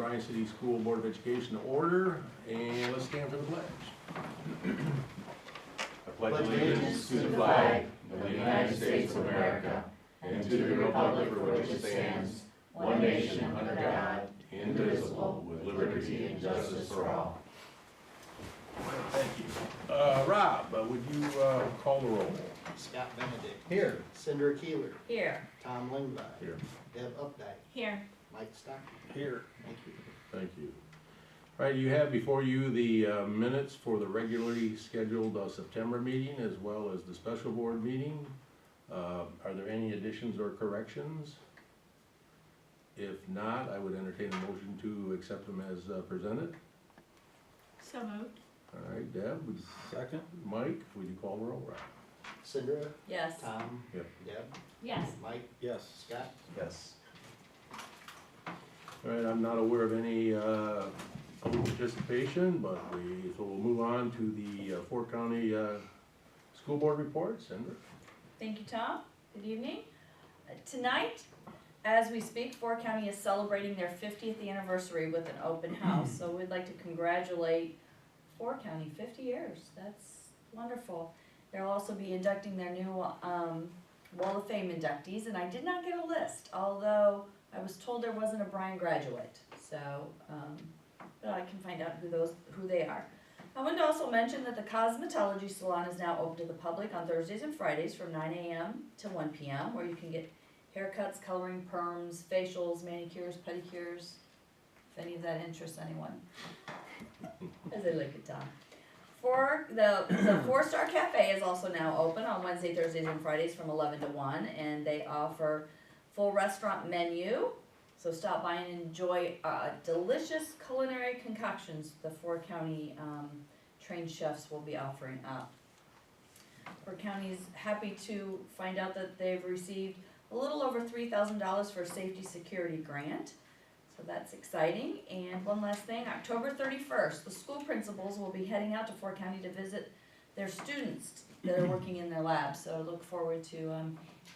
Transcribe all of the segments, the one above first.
Bryan City School Board of Education to order, and let's stand for the pledge. I pledge allegiance to the flag of the United States of America and to the republic for which it stands, one nation under God, indivisible, with liberty and justice for all. Thank you. Rob, would you call the roll? Scott Benedict. Here. Cinder Keeler. Here. Tom Lingby. Here. Deb Updike. Here. Mike Stockton. Here. Thank you. Thank you. All right, you have before you the minutes for the regularly scheduled September meeting as well as the special board meeting. Are there any additions or corrections? If not, I would entertain a motion to accept them as presented. So moved. All right, Deb, would Second. Mike, would you call the roll? Rob? Cinder. Yes. Tom. Yep. Deb. Yes. Mike. Yes. Scott. Yes. All right, I'm not aware of any public participation, but so we'll move on to the Fort County School Board reports. Cinder? Thank you, Tom. Good evening. Tonight, as we speak, Fort County is celebrating their 50th anniversary with an open house. So we'd like to congratulate Fort County, 50 years. That's wonderful. They'll also be inducting their new Wall of Fame inductees, and I did not get a list, although I was told there wasn't a Bryan graduate. So, but I can find out who they are. I wanted to also mention that the cosmetology salon is now open to the public on Thursdays and Fridays from 9 a.m. to 1 p.m. where you can get haircuts, coloring, perms, facials, manicures, pedicures, if any of that interests anyone. As I like it, Tom. For the 4-Star Cafe is also now open on Wednesday, Thursdays, and Fridays from 11 to 1, and they offer full restaurant menu. So stop by and enjoy delicious culinary concoctions the Fort County trained chefs will be offering up. Fort County is happy to find out that they've received a little over $3,000 for a safety security grant. So that's exciting. And one last thing, October 31st, the school principals will be heading out to Fort County to visit their students that are working in their labs. So I look forward to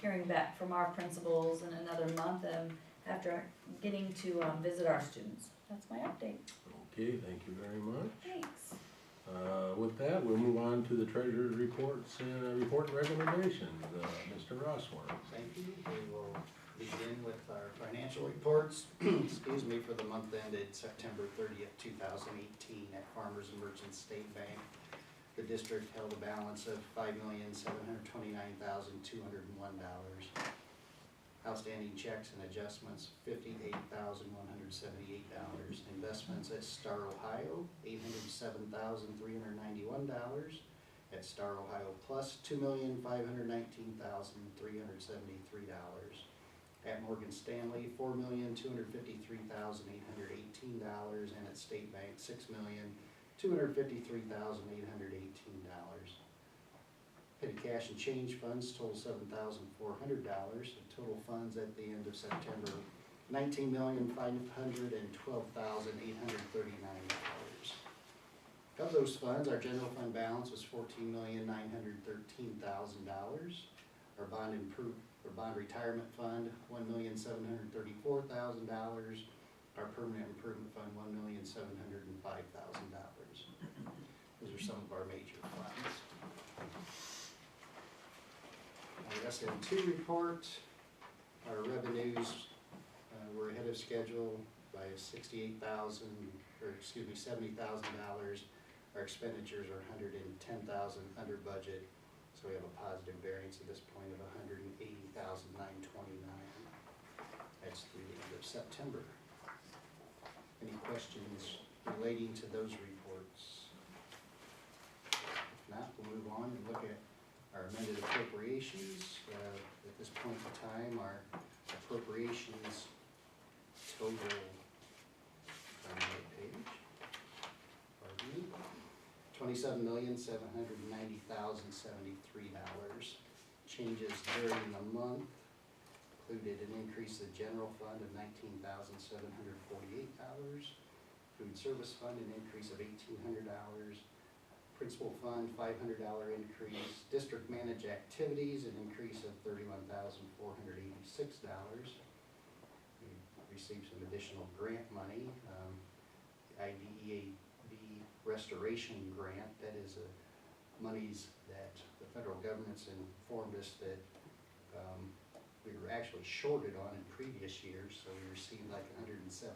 hearing back from our principals in another month after getting to visit our students. That's my update. Okay, thank you very much. Thanks. With that, we'll move on to the treasurer's reports and report and recommendations. Mr. Rossworm. Thank you. We will begin with our financial reports, excuse me, for the month ended September 30th, 2018 at Farmers and Merchants State Bank. The district held a balance of $5,729,201. Outstanding checks and adjustments, $58,178. Investments at Star Ohio, $807,391. At Star Ohio Plus, $2,519,373. At Morgan Stanley, $4,253,818. And at State Bank, $6,253,818. Petty cash and change funds total $7,400. The total funds at the end of September, $19,512,839. Of those funds, our general fund balance was $14,913,000. Our bond retirement fund, $1,734,000. Our permanent improvement fund, $1,705,000. Those are some of our major funds. Our SM2 report, our revenues were ahead of schedule by $70,000. Our expenditures are $110,000 under budget, so we have a positive variance at this point of $180,929. That's through the end of September. Any questions relating to those reports? If not, we'll move on and look at our amended appropriations. At this point in time, our appropriations total, on the right page, pardon me, $27,790,073. Changes during the month included an increase of general fund of $19,748, food service fund an increase of $1,800, principal fund $500 increase, district managed activities an increase of $31,486. We received some additional grant money. IDEAB restoration grant, that is monies that the federal government's informed us that we were actually shorted on in previous years, so we received like $107,000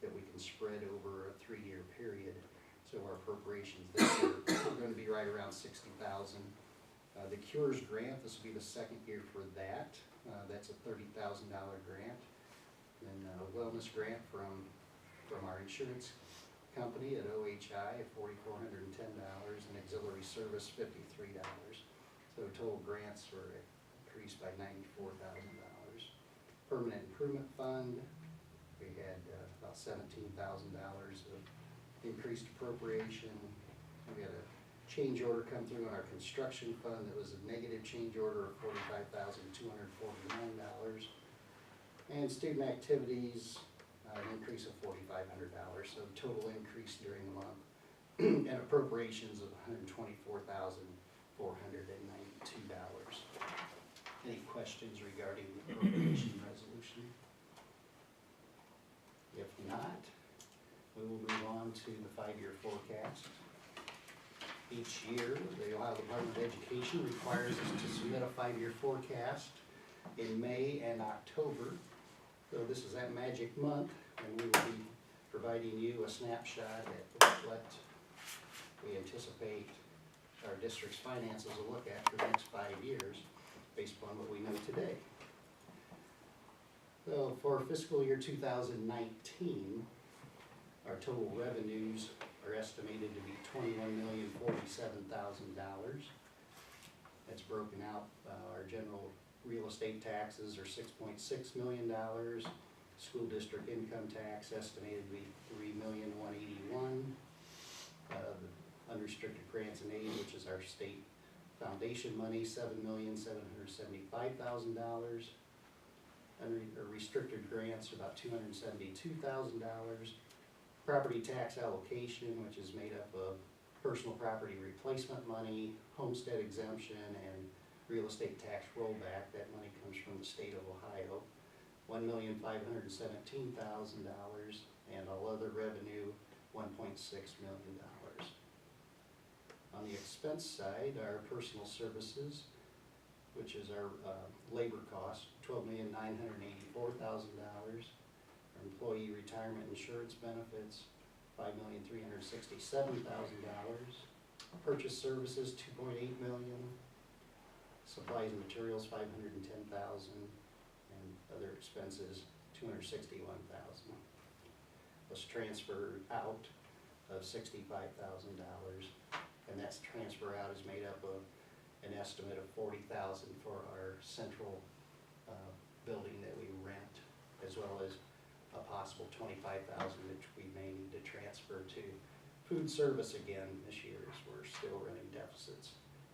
that we can spread over a 3-year period. So our appropriations this year are going to be right around $60,000. The Cures grant, this will be the second year for that. That's a $30,000 grant. And a wellness grant from our insurance company at OHI of $4,410, and auxiliary service $53. So total grants were increased by $94,000. Permanent improvement fund, we had about $17,000 of increased appropriation. We had a change order come through on our construction fund that was a negative change order of $45,249. And student activities, an increase of $4,500, so total increase during the month, and appropriations of $124,492. Any questions regarding the appropriation resolution? If not, we will move on to the 5-year forecast. Each year, the Ohio Department of Education requires us to submit a 5-year forecast in May and October. So this is that magic month, and we will be providing you a snapshot at what we anticipate our district's finances will look at for the next 5 years, based upon what we know today. So for fiscal year 2019, our total revenues are estimated to be $21,047,000. That's broken out. Our general real estate taxes are $6.6 million. School district income tax estimated to be $3,181,000. The unrestricted grants and aid, which is our state foundation money, $7,775,000. Restricted grants are about $272,000. Property tax allocation, which is made up of personal property replacement money, homestead exemption, and real estate tax rollback. That money comes from the state of Ohio, $1,517,000, and all other revenue, $1.6 million. On the expense side, our personal services, which is our labor cost, $12,984,000. Our employee retirement insurance benefits, $5,367,000. Purchase services, $2.8 million. Supplies and materials, $510,000, and other expenses, $261,000. Let's transfer out of $65,000, and that's transfer out is made up of an estimate of $40,000 for our central building that we rent, as well as a possible $25,000 which we may need to transfer to food service again this year, as we're still running deficits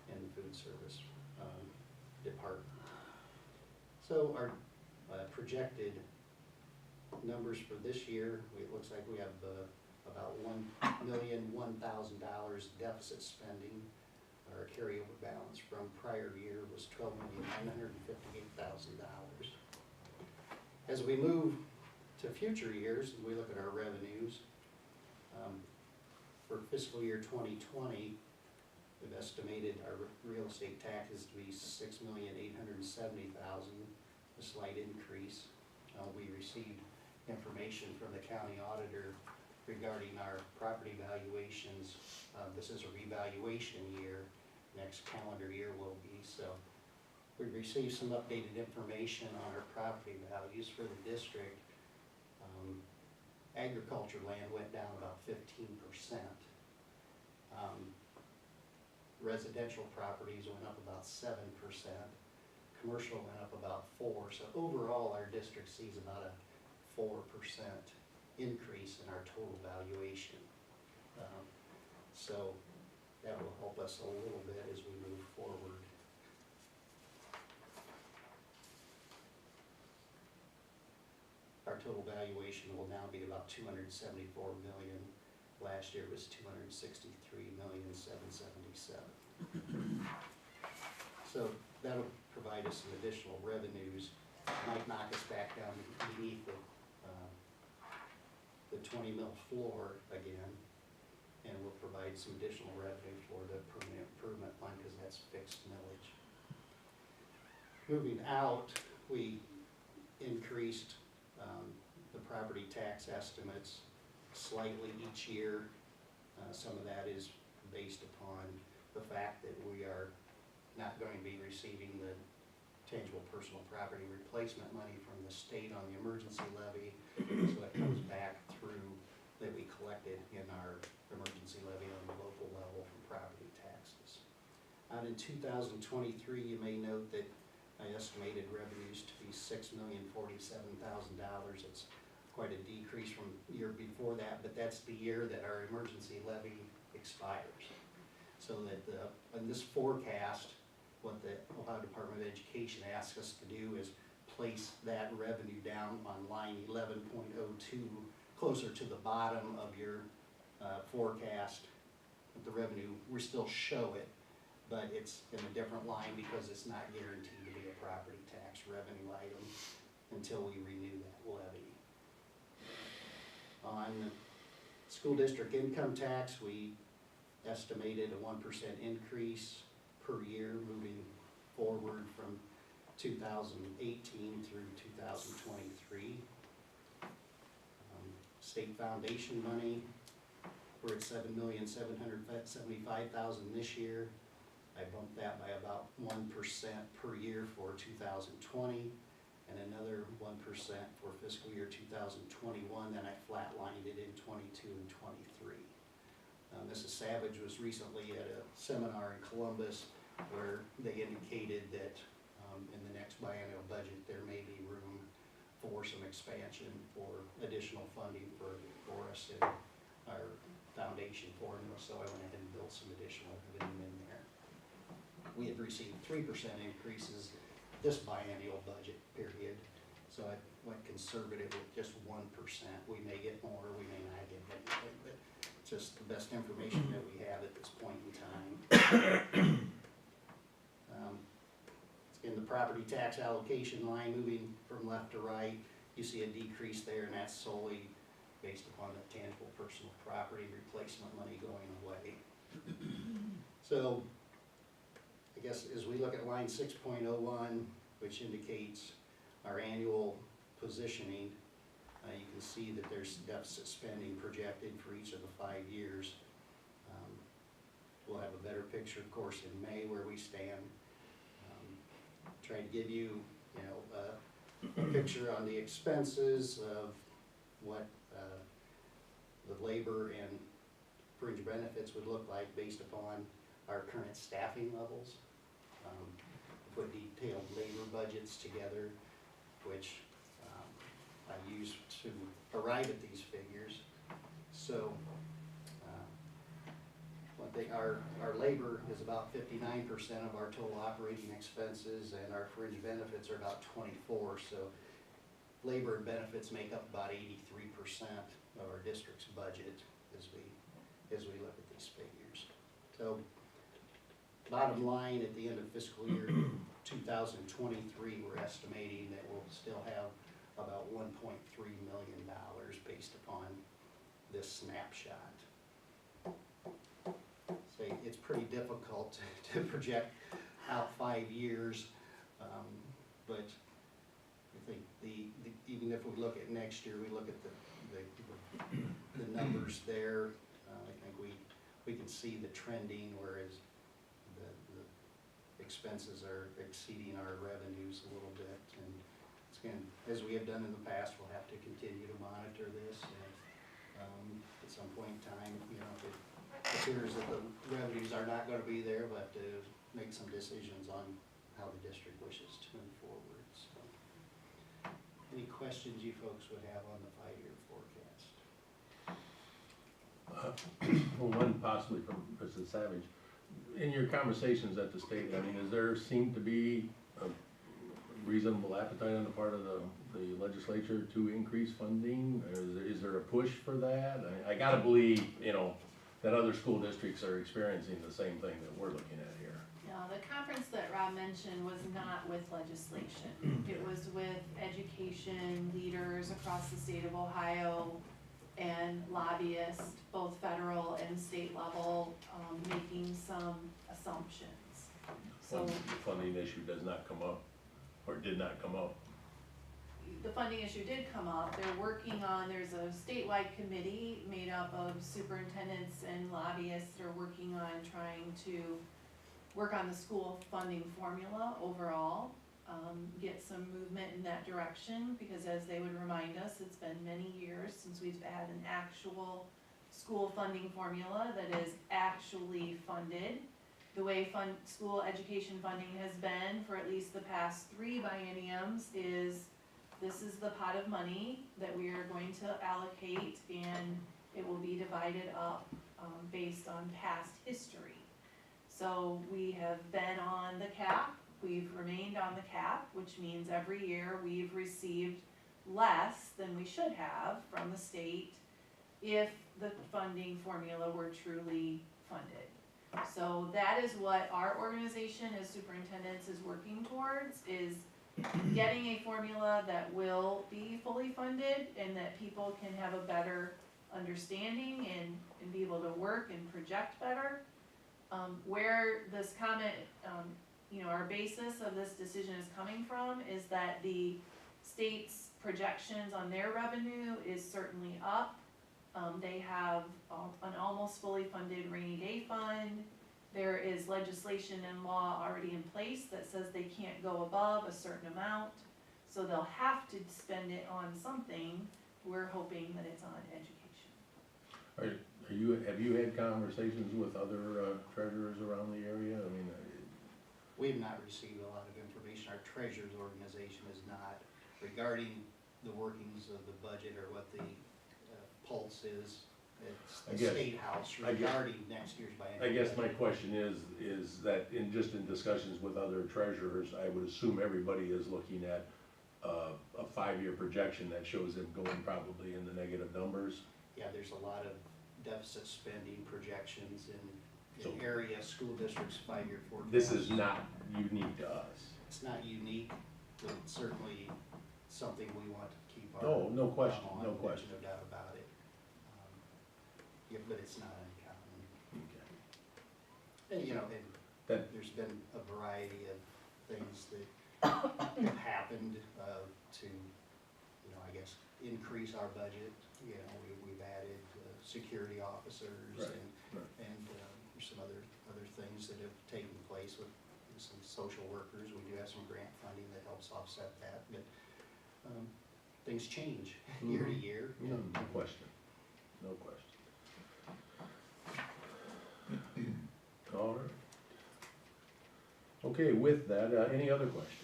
in the food service department. So our projected numbers for this year, it looks like we have about $1,001,000 deficit spending. Our carryover balance from prior year was $12,958,000. As we move to future years, and we look at our revenues, for fiscal year 2020, we've estimated our real estate taxes to be $6,870,000, a slight increase. We received information from the county auditor regarding our property valuations. This is a revaluation year. Next calendar year will be, so we received some updated information on our property values for the district. Agriculture land went down about 15%. Residential properties went up about 7%. Commercial went up about 4%. So overall, our district sees about a 4% increase in our total valuation. So that will help us a little bit as we move forward. Our total valuation will now be about $274 million. Last year was $263,777,000. So that'll provide us some additional revenues. Might knock us back down beneath the the 20 mil floor again, and we'll provide some additional revenue for the permanent improvement fund because that's fixed millage. Moving out, we increased the property tax estimates slightly each year. Some of that is based upon the fact that we are not going to be receiving the tangible personal property replacement money from the state on the emergency levy. So it comes back through that we collected in our emergency levy on the local level from property taxes. Out in 2023, you may note that I estimated revenues to be $6,047,000. It's quite a decrease from the year before that, but that's the year that our emergency levy expires. So that in this forecast, what the Ohio Department of Education asks us to do is place that revenue down on line 11.02, closer to the bottom of your forecast. The revenue, we still show it, but it's in a different line because it's not guaranteed to be a property tax revenue item until we renew that levy. On the school district income tax, we estimated a 1% increase per year moving forward from 2018 through 2023. State foundation money, we're at $7,775,000 this year. I bumped that by about 1% per year for 2020, and another 1% for fiscal year 2021. Then I flatlined it in 22 and 23. Mrs. Savage was recently at a seminar in Columbus where they indicated that in the next biennial budget there may be room for some expansion for additional funding for us and our foundation formula, so I went ahead and built some additional revenue in there. We had received 3% increases this biennial budget period, so I went conservative with just 1%. We may get more, we may not get anything, but it's just the best information that we have at this point in time. In the property tax allocation line, moving from left to right, you see a decrease there, and that's solely based upon the tangible personal property replacement money going away. So, I guess as we look at line 6.01, which indicates our annual positioning, you can see that there's deficit spending projected for each of the 5 years. We'll have a better picture, of course, in May where we stand. Try to give you, a picture on the expenses of what the labor and fringe benefits would look like based upon our current staffing levels. Put detailed labor budgets together, which I use to arrive at these figures. So one thing, our labor is about 59% of our total operating expenses, and our fringe benefits are about 24%. So labor and benefits make up about 83% of our district's budget as we look at these figures. So bottom line, at the end of fiscal year 2023, we're estimating that we'll still have about $1.3 million based upon this snapshot. So it's pretty difficult to project out 5 years, but I think even if we look at next year, we look at the numbers there, I think we can see the trending, whereas the expenses are exceeding our revenues a little bit. And it's going, as we have done in the past, we'll have to continue to monitor this. And at some point in time, if it appears that the revenues are not going to be there, but to make some decisions on how the district wishes to move forward. So, any questions you folks would have on the 5-year forecast? Well, one possibly from Mrs. Savage. In your conversations at the state, does there seem to be a reasonable appetite on the part of the legislature to increase funding? Is there a push for that? I gotta believe, that other school districts are experiencing the same thing that we're looking at here. No, the conference that Rob mentioned was not with legislation. It was with education leaders across the state of Ohio, and lobbyists, both federal and state level, making some assumptions. So The funding issue does not come up, or did not come up. the funding issue did come up. They're working on, there's a statewide committee made up of superintendents and lobbyists that are working on trying to work on the school funding formula overall, get some movement in that direction, because as they would remind us, it's been many years since we've had an actual school funding formula that is actually funded. The way school education funding has been for at least the past 3 bienniums is, this is the pot of money that we are going to allocate, and it will be divided up based on past history. So we have been on the cap, we've remained on the cap, which means every year we've received less than we should have from the state if the funding formula were truly funded. So that is what our organization as superintendents is working towards, is getting a formula that will be fully funded and that people can have a better understanding and be able to work and project better. Where this comment, our basis of this decision is coming from is that the state's projections on their revenue is certainly up. They have an almost fully funded rainy day fund. There is legislation and law already in place that says they can't go above a certain amount, so they'll have to spend it on something. We're hoping that it's on education. Have you had conversations with other treasurers around the area? I mean, We've not received a lot of information. Our treasurer's organization is not, regarding the workings of the budget or what the pulse is. It's the State House regarding next year's biennial. I guess my question is that in discussions with other treasurers, I would assume everybody is looking at a 5-year projection that shows them going probably in the negative numbers. Yeah, there's a lot of deficit spending projections in area school districts' 5-year forecast. This is not unique to us. It's not unique, but it's certainly something we want to keep our. No question, thumb on. no question. There's no doubt about it. Yeah, but it's not uncommon. Okay. And, there's been a variety of things that have happened to, I guess, increase our budget. We've added security officers Right. and there's some other things that have taken place with some social workers. We do have some grant funding that helps offset that, but things change year to year. No question, no question. All right. Okay, with that, any other questions?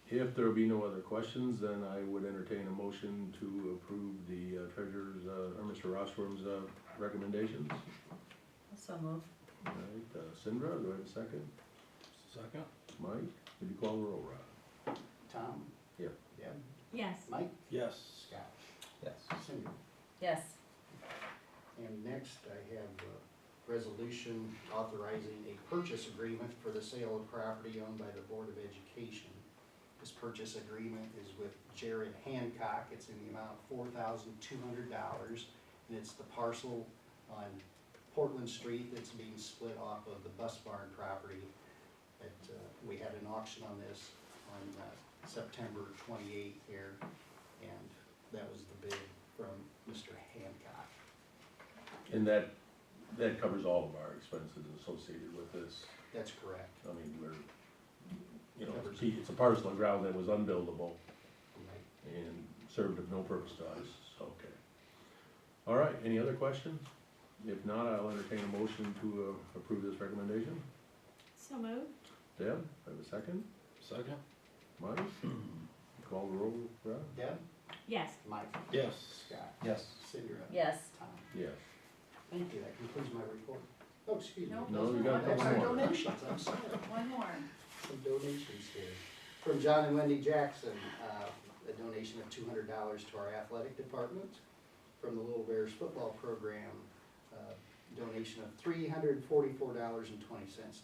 If there be no other questions, then I would entertain a motion to approve the treasurer's, or Mr. Rossworm's recommendations. So move. All right, Sindra, do I have a second? Second. Mike, would you call the roll, Rob? Tom? Yep. Deb? Yes. Mike? Yes. Scott? Yes. Cindy? Yes. And next, I have a resolution authorizing a purchase agreement for the sale of property owned by the Board of Education. This purchase agreement is with Jared Hancock. It's in the amount of $4,200, and it's the parcel on Portland Street that's being split off of the Bus Barn property. We had an auction on this on September 28th here, and that was the bid from Mr. Hancock. And that covers all of our expenses associated with this. That's correct. I mean, it's a parcel of ground that was unbuildable Right. and served of no purpose to us, okay. All right, any other questions? If not, I'll entertain a motion to approve this recommendation. So move. Deb, I have a second. Second. Mike, call the roll, Rob? Deb? Yes. Mike? Yes. Scott? Yes. Cindy? Yes. Tom? Yes. Thank you, that concludes my report. Oh, excuse me. Nope. No, you got a That's couple our more. donations, I'm sorry. One more. Some donations here. From John and Wendy Jackson, a donation of $200 to our athletic department. From the Little Bears football program, donation of $344.20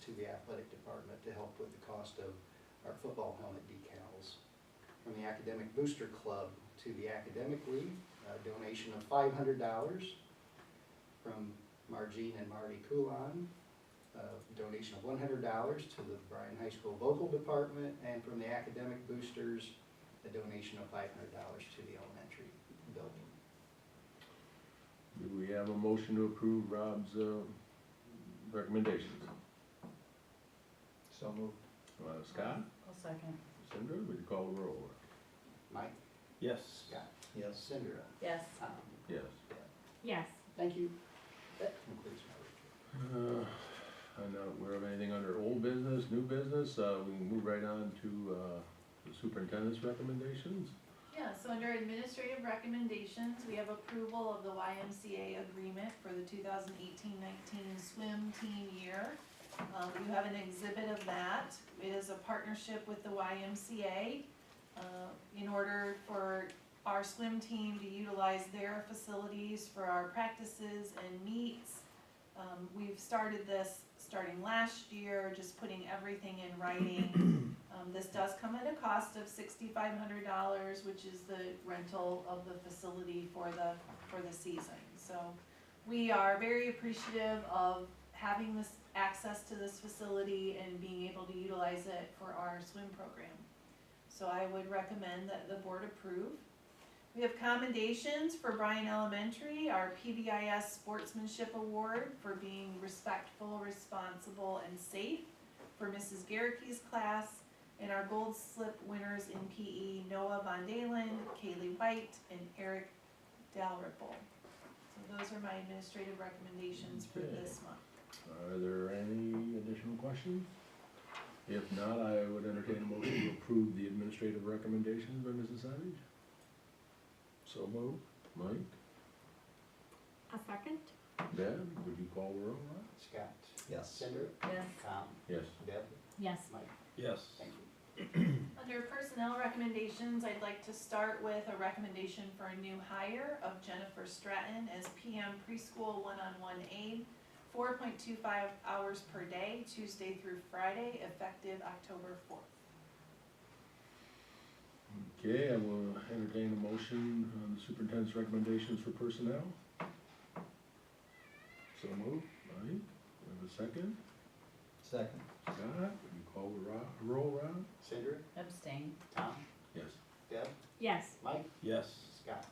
to the athletic department to help with the cost of our football helmet decals. From the Academic Booster Club to the Academic League, a donation of $500. from Margene and Marty Coulon, a donation of $100 to the Bryan High School Vocal Department, and from the Academic Boosters, a donation of $500 to the elementary building. Do we have a motion to approve Rob's recommendations? So moved. Scott, I'll second. Cinder, would you call the roll? Mike, Yes. Scott, Yes. Cindra, Yes. Tom. Yes. Yes. Thank you. That concludes my report. I'm not aware of anything under old business, new business, we can move right on to the superintendent's recommendations. Yeah, so under administrative recommendations, we have approval of the YMCA agreement for the 2018-19 swim team year. You have an exhibit of that. It is a partnership with the YMCA in order for our swim team to utilize their facilities for our practices and meets. We've started this starting last year, just putting everything in writing. This does come at a cost of $6,500, which is the rental of the facility for the season. So we are very appreciative of having this access to this facility and being able to utilize it for our swim program. So I would recommend that the board approve. We have commendations for Bryan Elementary, our PBIS Sportsmanship Award for being respectful, responsible, and safe for Mrs. Garrick's class, and our Gold Slip winners in PE, Noah Von Dalen, Kaylee White, and Eric Dalrymple. So those are my administrative recommendations for Okay. this month. Are there any additional questions? If not, I would entertain a motion to approve the administrative recommendations by Mrs. Savage. So moved. Mike, A second? Deb, would you call the roll? Scott, Yes. Cindra, Yes. Tom, Yes. Deb, Yes. Mike. Yes. Thank you. Under personnel recommendations, I'd like to start with a recommendation for a new hire of Jennifer Stratton as PM preschool one-on-one aide, 4.25 hours per day, Tuesday through Friday, effective October 4th. Okay, I will entertain a motion on the superintendent's recommendations for personnel. So moved. Mike, we have a second. Second. Scott, would you call the roll, Rob? Cindra, Abstain. Tom, Yes. Deb, Yes. Mike, Yes. Scott.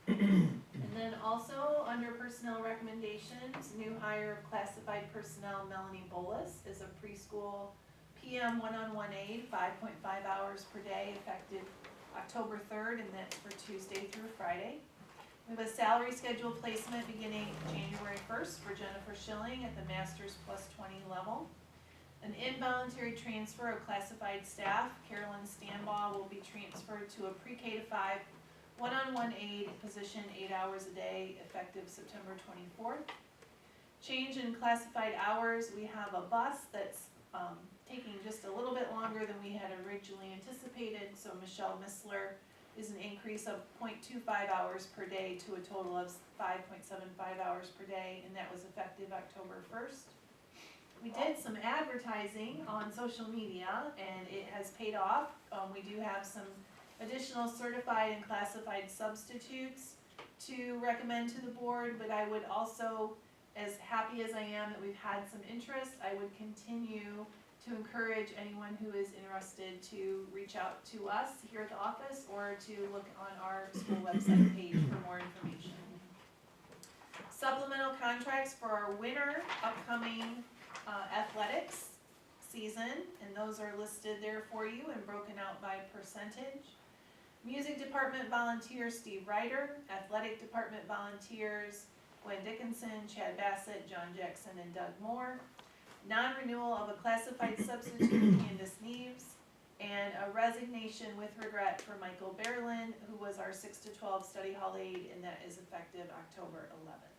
And then also, under personnel recommendations, new hire of classified personnel Melanie Bolus is a preschool PM one-on-one aide, 5.5 hours per day, effective October 3rd, and that's for Tuesday through Friday. We have a salary schedule placement beginning January 1st for Jennifer Schilling at the Masters +20 level. An involuntary transfer of classified staff, Carolyn Stanbaugh will be transferred to a pre-K to 5 one-on-one aide position 8 hours a day, effective September 24th. Change in classified hours, we have a bus that's taking just a little bit longer than we had originally anticipated, so Michelle Missler is an increase of 0.25 hours per day to a total of 5.75 hours per day, and that was effective October 1st. We did some advertising on social media, and it has paid off. We do have some additional certified and classified substitutes to recommend to the board, but I would also, as happy as I am that we've had some interest, I would continue to encourage anyone who is interested to reach out to us here at the office or to look on our school website page for more information. Supplemental contracts for our winter upcoming athletics season, and those are listed there for you and broken out by percentage. Music department volunteer Steve Ryder, athletic department volunteers Gwen Dickinson, Chad Bassett, John Jackson, and Doug Moore. Non-renewal of a classified substitute Candace Neves, and a resignation with regret for Michael Berlin, who was our 6 to 12 study hall aide, and that is effective October 11th.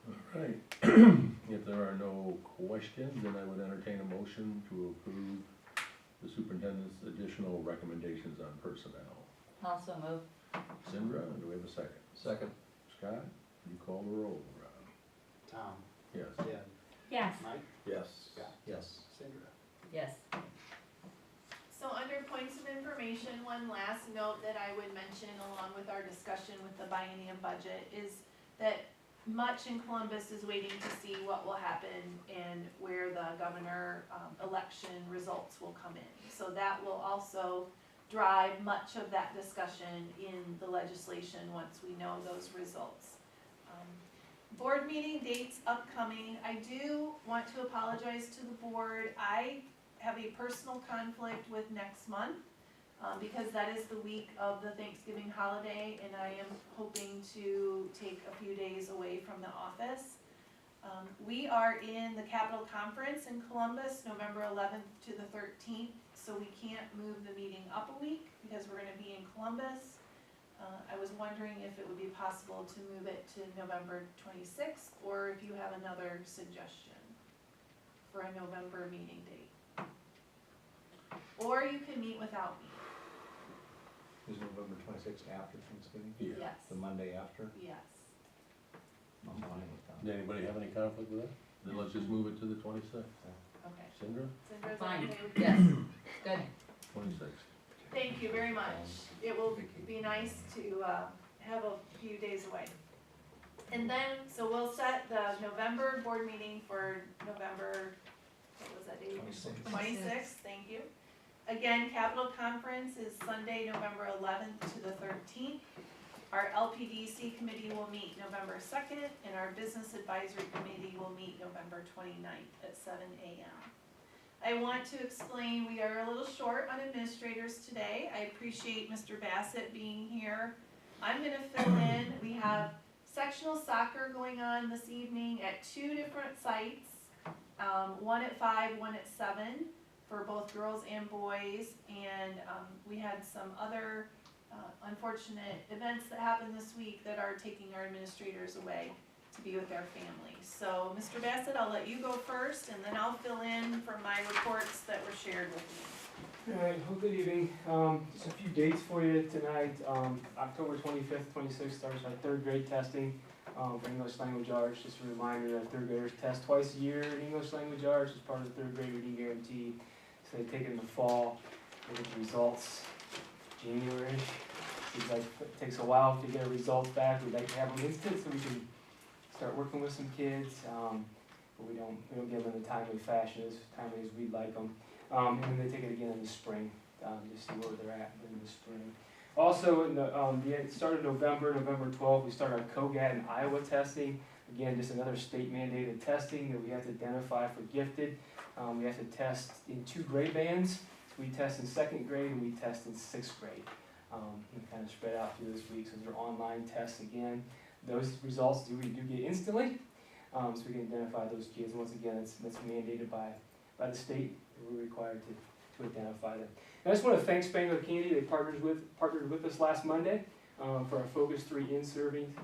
All right. If there are no questions, then I would entertain a motion to approve the superintendent's additional recommendations on personnel. Also move. Cindra, do we have a second? Second. Scott, would you call the roll, Rob? Tom, Yes. Deb, Yes. Mike, Yes. Scott. Yes. Cindra. Yes. So so under points of information, one last note that I would mention along with our discussion with the biennium budget is that much in Columbus is waiting to see what will happen and where the governor election results will come in. So that will also drive much of that discussion in the legislation once we know those results. Board meeting dates upcoming. I do want to apologize to the board. I have a personal conflict with next month because that is the week of the Thanksgiving holiday, and I am hoping to take a few days away from the office. We are in the Capitol Conference in Columbus, November 11th to the 13th, so we can't move the meeting up a week because we're going to be in Columbus. I was wondering if it would be possible to move it to November 26th, or if you have another suggestion for a November meeting date. Or you can meet without me. Is November 26th after Thanksgiving? Yeah. Yes, The Monday after? yes. I'm fine with that. Does anybody have any conflict with that? Then let's just move it to the 26th. Okay. Cindra? Cinder's Fine. okay with Yes, good. 26th. Thank you very much. It will be nice to have a few days away. And then, so we'll set the November board meeting for November, what was that date? 26th. 26th, thank you. Again, Capitol Conference is Sunday, November 11th to the 13th. Our LPDC committee will meet November 2nd, and our Business Advisory Committee will meet November 29th at 7 a.m. I want to explain, we are a little short on administrators today. I appreciate Mr. Bassett being here. I'm gonna fill in. We have sectional soccer going on this evening at 2 different sites. One at 5, one at 7 for both girls and boys. And we had some other unfortunate events that happened this week that are taking our administrators away to be with their families. So, Mr. Bassett, I'll let you go first, and then I'll fill in for my reports that were shared with me. All right, well, good evening. Just a few dates for you tonight. October 25th, 26th starts our third grade testing for English language arts. Just a reminder that third graders test twice a year in English language arts as part of the third grade reading guarantee. So they take it in the fall. They get the results January. Seems like it takes a while to get our results back. We'd like to have them instant so we can start working with some kids, but we don't give them in a timely fashion, as timely as we'd like them. And then they take it again in the spring, just see where they're at in the spring. Also, in the start of November 12th, we start our COGAT and Iowa testing. Again, just another state mandated testing that we have to identify for gifted. We have to test in 2 grade bands. So we test in 2nd grade and we test in 6th grade. And kind of spread out through this week, so they're online tests again. Those results we do get instantly, so we can identify those kids. Once again, that's mandated by the state. We're required to identify them. And I just want to thank Spangler Candy. They partnered with us last Monday for our Focus 3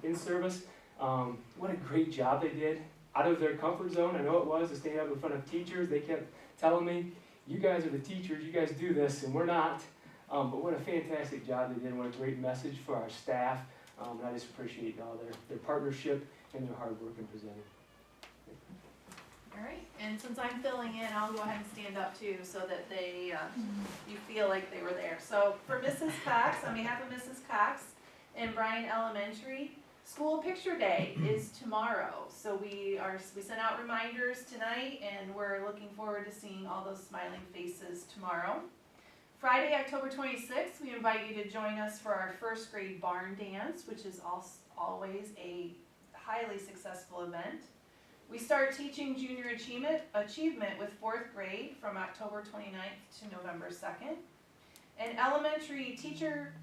in-service. What a great job they did. Out of their comfort zone, I know it was, to stand up in front of teachers. They kept telling me, you guys are the teachers, you guys do this, and we're not. But what a fantastic job they did, and what a great message for our staff. And I just appreciate all their partnership and their hard work in presenting. All right, and since I'm filling in, I'll go ahead and stand up too, so that they, you feel like they were there. So for Mrs. Cox, on behalf of Mrs. Cox and Bryan Elementary, School Picture Day is tomorrow. So we sent out reminders tonight, and we're looking forward to seeing all those smiling faces tomorrow. Friday, October 26th, we invite you to join us for our 1st grade barn dance, which is always a highly successful event. We start teaching junior achievement with 4th grade from October 29th to November 2nd. And elementary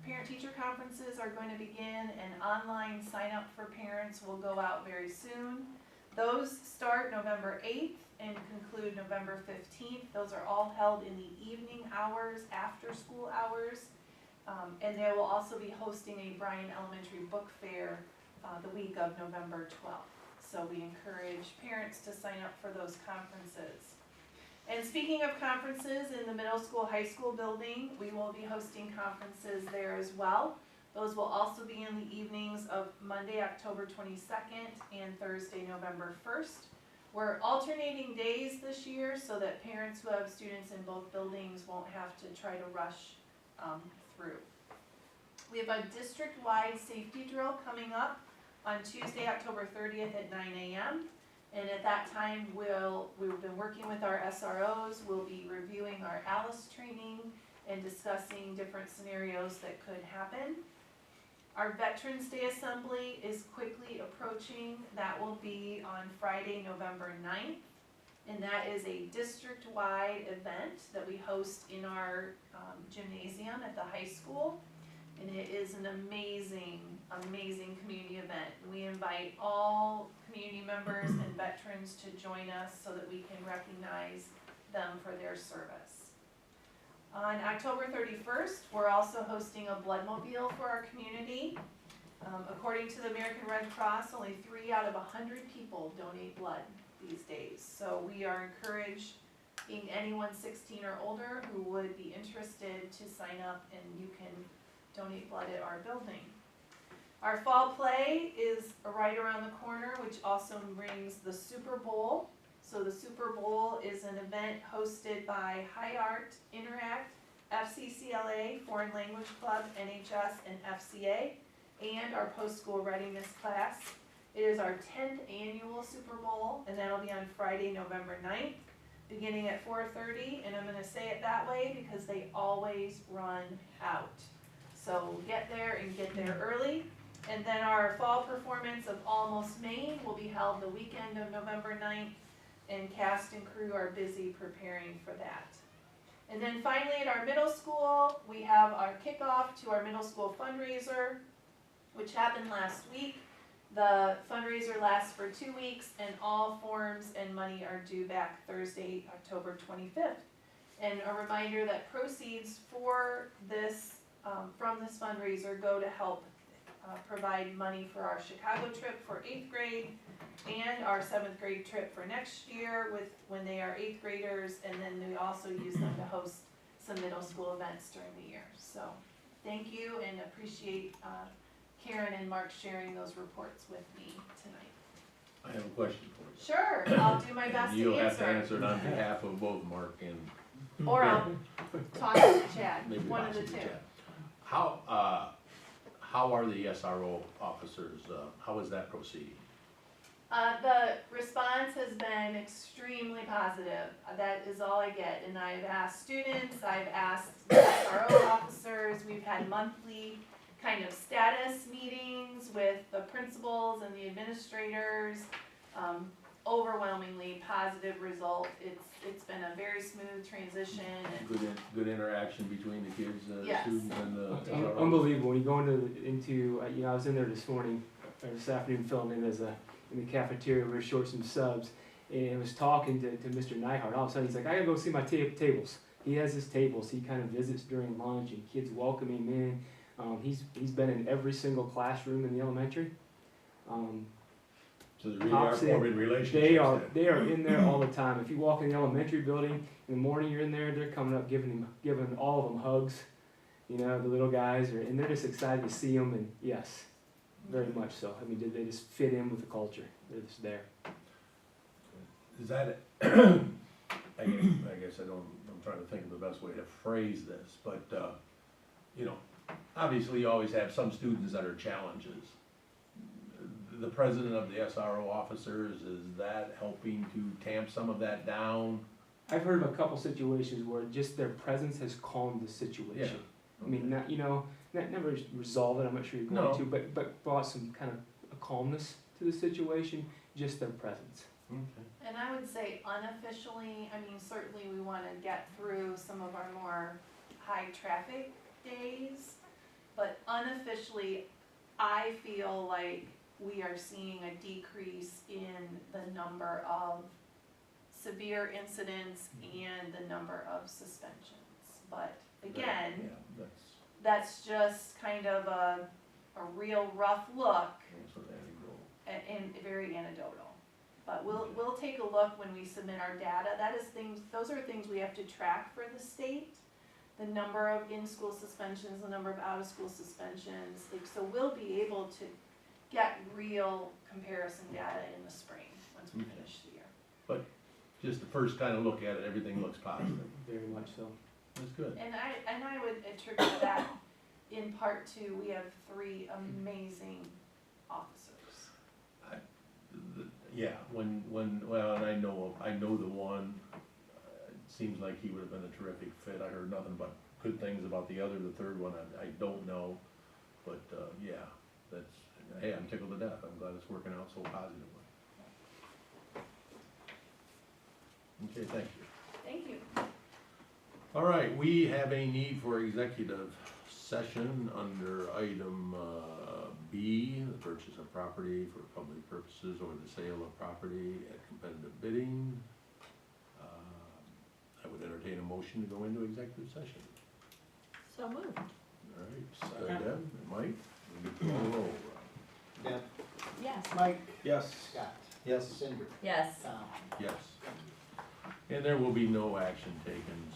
parent-teacher conferences are going to begin, and online sign-up for parents will go out very soon. Those start November 8th and conclude November 15th. Those are all held in the evening hours, after school hours. And they will also be hosting a Bryan Elementary Book Fair the week of November 12th. So we encourage parents to sign up for those conferences. And speaking of conferences, in the middle school, high school building, we will be hosting conferences there as well. Those will also be in the evenings of Monday, October 22nd and Thursday, November 1st. We're alternating days this year so that parents who have students in both buildings won't have to try to rush through. We have a district-wide safety drill coming up on Tuesday, October 30th at 9 a.m. And at that time, we've been working with our SROs, we'll be reviewing our ALICE training and discussing different scenarios that could happen. Our Veterans Day Assembly is quickly approaching. That will be on Friday, November 9th. And that is a district-wide event that we host in our gymnasium at the high school. And it is an amazing, amazing community event. We invite all community members and veterans to join us so that we can recognize them for their service. On October 31st, we're also hosting a blood mobile for our community. According to the American Red Cross, only 3 out of 100 people donate blood these days. So we are encouraged, being anyone 16 or older who would be interested, to sign up, and you can donate blood at our building. Our fall play is right around the corner, which also brings the Super Bowl. So the Super Bowl is an event hosted by High Art, Interact, FCCLA, Foreign Language Club, NHS, and FCA, and our post-school readiness class. It is our 10th annual Super Bowl, and that'll be on Friday, November 9th, beginning at 4:30, and I'm gonna say it that way because they always run out. So get there and get there early. And then our fall performance of Almost Maine will be held the weekend of November 9th, and cast and crew are busy preparing for that. And then finally at our middle school, we have our kickoff to our middle school fundraiser, which happened last week. The fundraiser lasts for 2 weeks, and all forms and money are due back Thursday, October 25th. And a reminder that proceeds for this, from this fundraiser go to help provide money for our Chicago trip for 8th grade and our 7th grade trip for next year when they are 8th graders, and then we also use them to host some middle school events during the year. So thank you, and appreciate Karen and Mark sharing those reports with me tonight. I have a question for you. Sure, I'll do my best to You'll have to answer. answer it on behalf of both Mark and Or I'll talk to Chad, maybe one of the possibly two. Chad. How are the SRO officers, how is that proceeding? The response has been extremely positive. That is all I get. And I've asked students, I've asked SRO officers, we've had monthly kind of status meetings with the principals and the administrators. Overwhelmingly positive result. It's been a very smooth transition. And Good interaction between the kids, Yes. students and the SRO? Unbelievable. When you go into I was in there this morning, or this afternoon, filling in in the cafeteria. We were short some subs, and I was talking to Mr. Nyhart. All of a sudden, he's like, "I gotta go see my tables." He has his tables. He kind of visits during lunch, and kids welcome him in. He's been in every single classroom in the elementary. So they really are Opposite. forming relationships then? They are in there all the time. If you walk in the elementary building in the morning, you're in there. They're coming up, giving all of them hugs. You know, the little guys and they're just excited to see them. And yes, very much so. I mean, they just fit in with the culture. They're just there. Is that, I guess I'm trying to think of the best way to phrase this, but, you know, obviously you always have some students that are challenges. The president of the SRO officers, is that helping to tamp some of that down? I've heard of a couple situations where just their presence has calmed the situation. I mean, not, not never resolve it, I'm not sure you're going to, but brought some kind of a calmness to the situation, just their presence. Okay. And I would say unofficially, I mean, certainly we want to get through some of our more high traffic days, but unofficially, I feel like we are seeing a decrease in the number of severe incidents and the number of suspensions. But again, Yeah, that's just kind of a real rough look that's what they and very anecdotal. But we'll take a look when we submit our data. Those are things we have to track for the state. The number of in-school suspensions, the number of out-of-school suspensions. So we'll be able to get real comparison data in the spring once we finish the year. just the first kind of look at it, everything looks positive. Very much so. That's good. And I would attribute that in part to, we have 3 amazing officers. Yeah, well, and I know the one, it seems like he would have been a terrific fit. I heard nothing but good things about the other, the third one, I don't know. But, yeah, hey, I'm tickled to death. I'm glad it's working out so positively. Okay, thank you. Thank you. All right, we have a need for executive session under item B, the purchase of property for public purposes or the sale of property at competitive bidding. I would entertain a motion to go into executive session. So moved. All right, Deb and Mike, we can call the roll. Deb, Yes. Mike, Yes. Scott, Yes. Cinder, Yes. Tom. Yes. And there will be no action taken